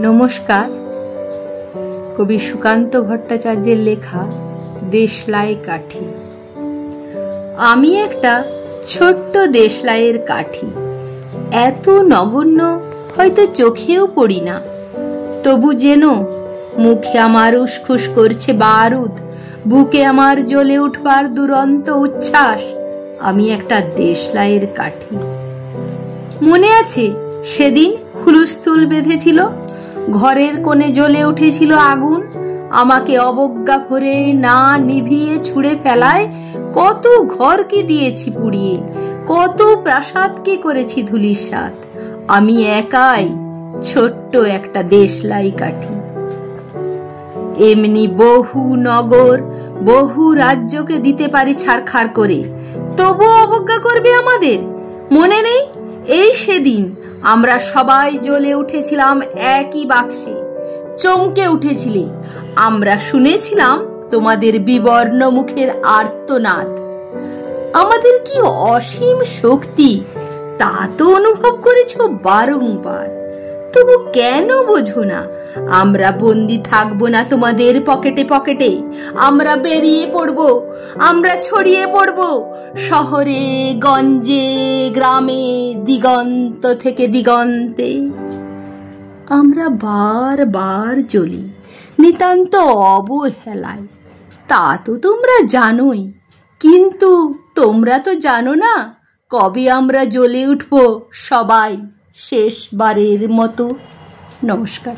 নমস্কার। কবি সুকান্ত ভট্টাচার্যের লেখা দেশলাই কাঠি। আমি একটা ছোট্ট দেশলাইয়ের কাঠি, এত নগণ্য হয়তো চোখেও পড়ি না, তবু যেন মুখে আমার উসখুস করছে বারুদ, বুকে আমার জ্বলে উঠবার দুরন্ত উচ্ছ্বাস। আমি একটা দেশলাইয়ের কাঠি। মনে আছে সেদিন হুলস্থুল বেঁধেছিল, ঘরের কোণে জ্বলে উঠেছিল আগুন, আমাকে অবজ্ঞা করে না নিভিয়ে ছুঁড়ে ফেলায় কত ঘরকে দিয়েছি পুড়িয়ে, কত প্রাসাদকে করেছি ধূলিসাৎ। আমি একাই ছোট্ট একটা দেশলাই কাঠি। এমনি বহু নগর, বহু রাজ্যকে দিতে পারি ছারখার করে, তবু অবজ্ঞা করবে আমাদের। মনে নেই এই সেদিন আমরা সবাই জ্বলে উঠেছিলাম একই বাক্সে, চমকে উঠেছিলে। আমরা শুনেছিলাম তোমাদের বিবর্ণ মুখের আর্তনাদ। আমাদের কি অসীম শক্তি তা তো অনুভব করেছ বারংবার, তবু কেন বোঝো না? আমরা বন্দি থাকবো না তোমাদের পকেটে পকেটে, আমরা বেরিয়ে পড়বো, আমরা ছড়িয়ে পড়বো শহরে গঞ্জে গ্রামে, দিগন্ত থেকে দিগন্তে। আমরা বারবার জ্বলি নিতান্ত অবহেলায়, তা তো তোমরা জানোই, কিন্তু তোমরা তো জানো না কবে আমরা জ্বলে উঠবো সবাই শেষবারের মতো। নমস্কার।